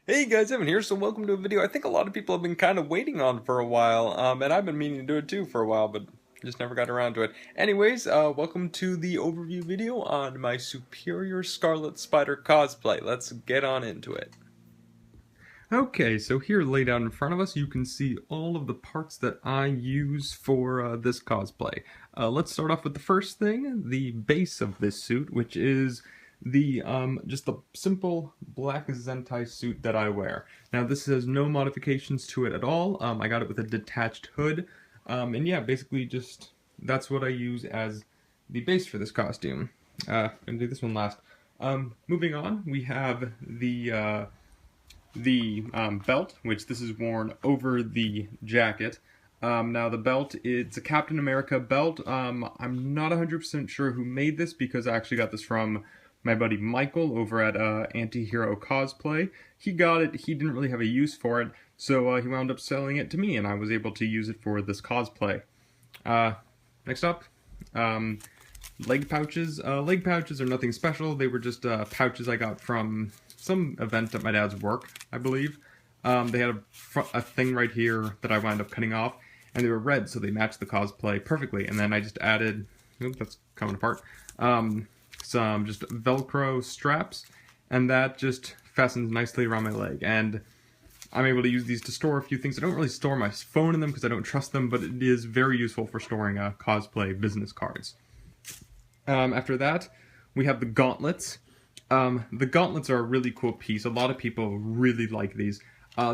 Hey guys, Evan here, so welcome to a video I think a lot of people have been kind of waiting on for a while, and I've been meaning to do it too for a while, but just never got around to it. Anyways, welcome to the overview video on my Superior Scarlet Spider cosplay. Let's get on into it. Okay, so here laid out in front of us, you can see all of the parts that I use for this cosplay. Let's start off with the first thing, the base of this suit, which is the just the simple black Zentai suit that I wear. Now this has no modifications to it at all. I got it with a detached hood, and yeah, basically just that's what I use as the base for this costume. Gonna do this one last. Moving on, we have the belt, which this is worn over the jacket. Now the belt, it's a Captain America belt. I'm not 100% sure who made this because I actually got this from my buddy Michael over at Anti-Hero Cosplay. He got it, he didn't really have a use for it, so he wound up selling it to me and I was able to use it for this cosplay. Next up, leg pouches. Leg pouches are nothing special, they were just pouches I got from some event at my dad's work, I believe. They had a thing right here that I wound up cutting off, and they were red, so they matched the cosplay perfectly. And then I just added, oops, that's coming apart, some just Velcro straps, and that just fastens nicely around my leg. And I'm able to use these to store a few things. I don't really store my phone in them because I don't trust them, but it is very useful for storing cosplay business cards. After that, we have the gauntlets. The gauntlets are a really cool piece. A lot of people really like these.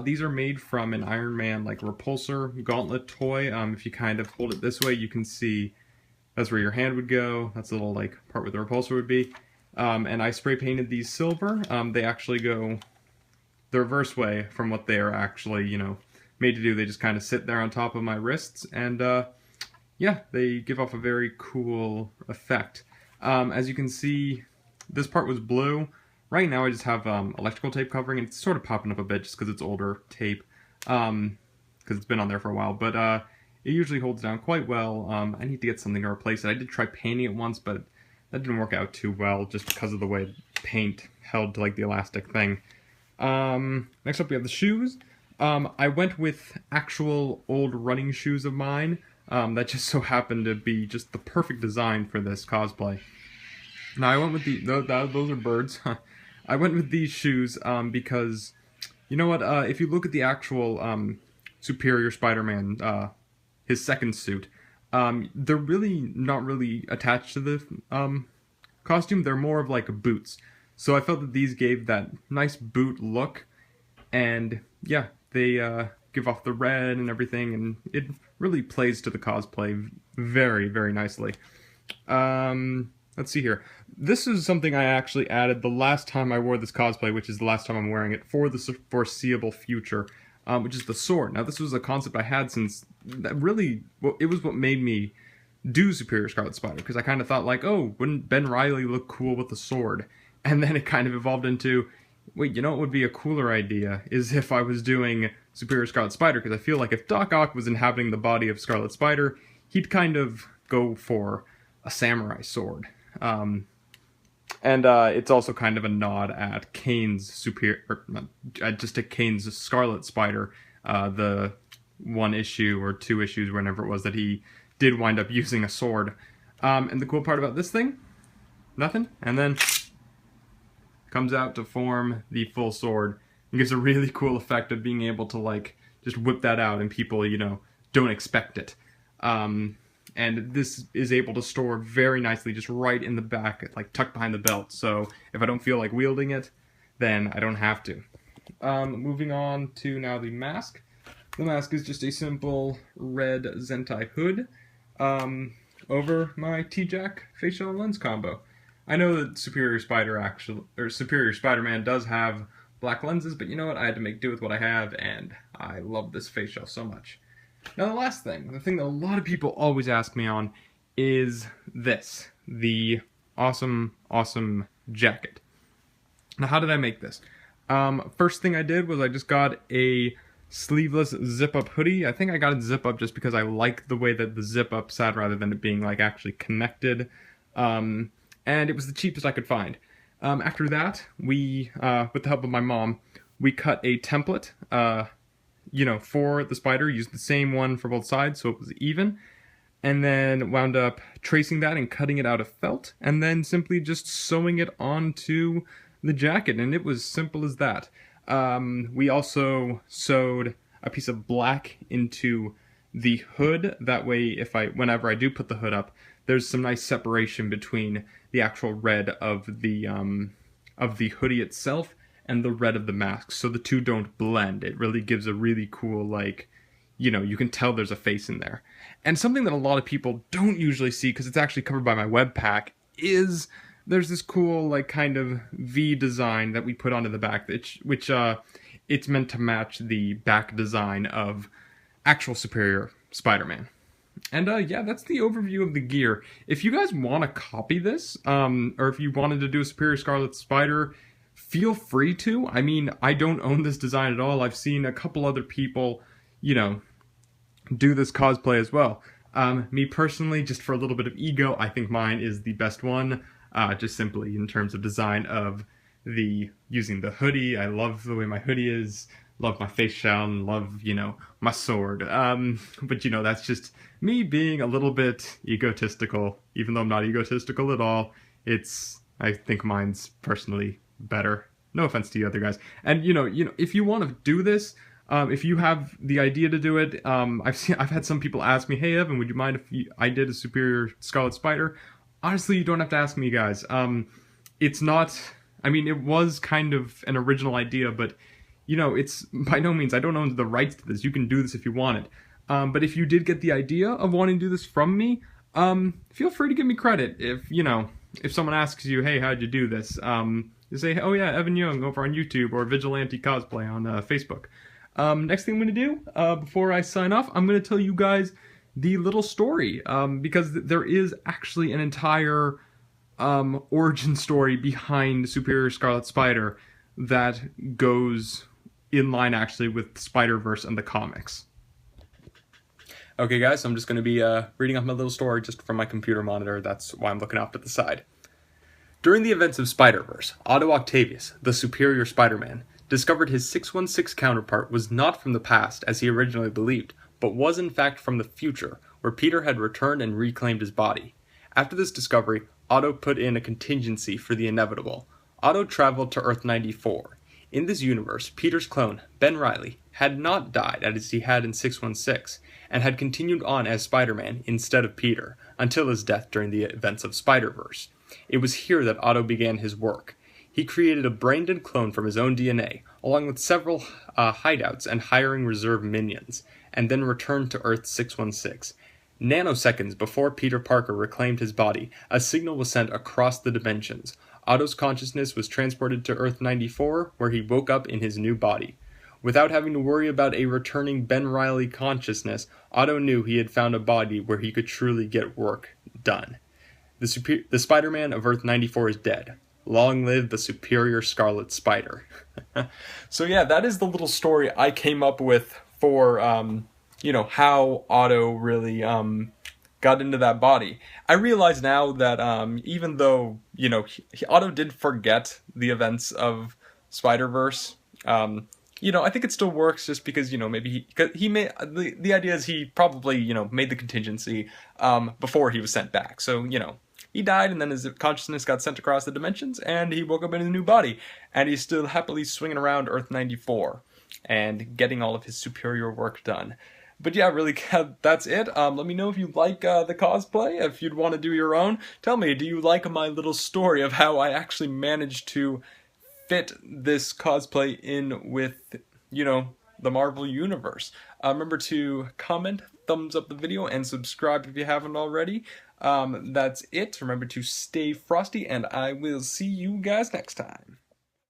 These are made from an Iron Man like repulsor gauntlet toy. If you kind of hold it this way, you can see that's where your hand would go. That's the little like part where the repulsor would be. And I spray painted these silver. They actually go the reverse way from what they are actually, made to do. They just kind of sit there on top of my wrists, and yeah, they give off a very cool effect. As you can see, this part was blue. Right now I just have electrical tape covering, and it's sort of popping up a bit just because it's older tape, because it's been on there for a while, but it usually holds down quite well. I need to get something to replace it. I did try painting it once, but that didn't work out too well just because of the way paint held to like the elastic thing. Next up we have the shoes. I went with actual old running shoes of mine that just so happened to be just the perfect design for this cosplay. Now I went with those are birds. I went with these shoes because, you know what, if you look at the actual Superior Spider-Man, his second suit, they're really not really attached to the costume. They're more of like boots. So I felt that these gave that nice boot look, and yeah, they give off the red and everything, and it really plays to the cosplay very, very nicely. Let's see here. This is something I actually added the last time I wore this cosplay, which is the last time I'm wearing it for the foreseeable future, which is the sword. Now, this was a concept I had since that really, well, it was what made me do Superior Scarlet Spider, because I kind of thought like, oh, wouldn't Ben Reilly look cool with the sword? And then it kind of evolved into, wait, you know what would be a cooler idea is if I was doing Superior Scarlet Spider, because I feel like if Doc Ock was inhabiting the body of Scarlet Spider, he'd kind of go for a samurai sword. And it's also kind of a nod at Kane's just to Kane's Scarlet Spider, the one issue or two issues, whenever it was, that he did wind up using a sword. And the cool part about this thing, nothing, and then comes out to form the full sword. It gives a really cool effect of being able to like just whip that out, and people, don't expect it. And this is able to store very nicely just right in the back, like tucked behind the belt. So if I don't feel like wielding it, then I don't have to. Moving on to now the mask. The mask is just a simple red Zentai hood over my T-Jack facial and lens combo. I know that Superior Spider-Man does have black lenses, but you know what? I had to make do with what I have, and I love this face shell so much. Now the last thing, the thing that a lot of people always ask me on, is this. The awesome, awesome jacket. Now how did I make this? First thing I did was I just got a sleeveless zip-up hoodie. I think I got it zip-up just because I like the way that the zip-up sat rather than it being like actually connected. And it was the cheapest I could find. After that, we, with the help of my mom, we cut a template, for the spider, used the same one for both sides so it was even, and then wound up tracing that and cutting it out of felt, and then simply just sewing it onto the jacket, and it was simple as that. We also sewed a piece of black into the hood, that way whenever I do put the hood up, there's some nice separation between the actual red of the hoodie itself and the red of the mask, so the two don't blend. It really gives a really cool, you can tell there's a face in there. And something that a lot of people don't usually see, because it's actually covered by my web pack, is there's this cool, kind of V design that we put onto the back, which it's meant to match the back design of actual Superior Spider-Man. And yeah, that's the overview of the gear. If you guys want to copy this, or if you wanted to do a Superior Scarlet Spider, feel free to. I mean, I don't own this design at all. I've seen a couple other people, do this cosplay as well. Me personally, just for a little bit of ego, I think mine is the best one, just simply in terms of design of using the hoodie. I love the way my hoodie is, love my face shell, and love, my sword. But, that's just me being a little bit egotistical, even though I'm not egotistical at all. I think mine's personally better. No offense to you other guys. And, if you want to do this, if you have the idea to do it, I've had some people ask me, hey Evan, would you mind if I did a Superior Scarlet Spider? Honestly, you don't have to ask me, guys. It's not, it was kind of an original idea, but, it's by no means, I don't own the rights to this. You can do this if you want it. But if you did get the idea of wanting to do this from me, feel free to give me credit. If someone asks you, hey, how'd you do this? You say, oh yeah, Evan Young over on YouTube, or Vigilante Cosplay on Facebook. Next thing I'm going to do, before I sign off, I'm going to tell you guys the little story, because there is actually an entire origin story behind Superior Scarlet Spider that goes in line actually with Spider-Verse and the comics. Okay guys, so I'm just going to be reading off my little story just from my computer monitor. That's why I'm looking off to the side. During the events of Spider-Verse, Otto Octavius, the Superior Spider-Man, discovered his 616 counterpart was not from the past as he originally believed, but was in fact from the future, where Peter had returned and reclaimed his body. After this discovery, Otto put in a contingency for the inevitable. Otto traveled to Earth 94. In this universe, Peter's clone, Ben Reilly, had not died as he had in 616, and had continued on as Spider-Man instead of Peter, until his death during the events of Spider-Verse. It was here that Otto began his work. He created a brain-dead clone from his own DNA, along with several hideouts and hiring reserve minions, and then returned to Earth 616. Nanoseconds before Peter Parker reclaimed his body, a signal was sent across the dimensions. Otto's consciousness was transported to Earth 94, where he woke up in his new body. Without having to worry about a returning Ben Reilly consciousness, Otto knew he had found a body where he could truly get work done. The Spider-Man of Earth 94 is dead. Long live the Superior Scarlet Spider. So yeah, that is the little story I came up with for, how Otto really got into that body. I realize now that even though, Otto did forget the events of Spider-Verse, I think it still works just because, maybe he made, the idea is he probably, made the contingency before he was sent back. So, he died, and then his consciousness got sent across the dimensions, and he woke up in a new body. And he's still happily swinging around Earth 94 and getting all of his superior work done. But yeah, really, that's it. Let me know if you like the cosplay, if you'd want to do your own. Tell me, do you like my little story of how I actually managed to fit this cosplay in with, the Marvel Universe? Remember to comment, thumbs up the video, and subscribe if you haven't already. That's it. Remember to stay frosty, and I will see you guys next time.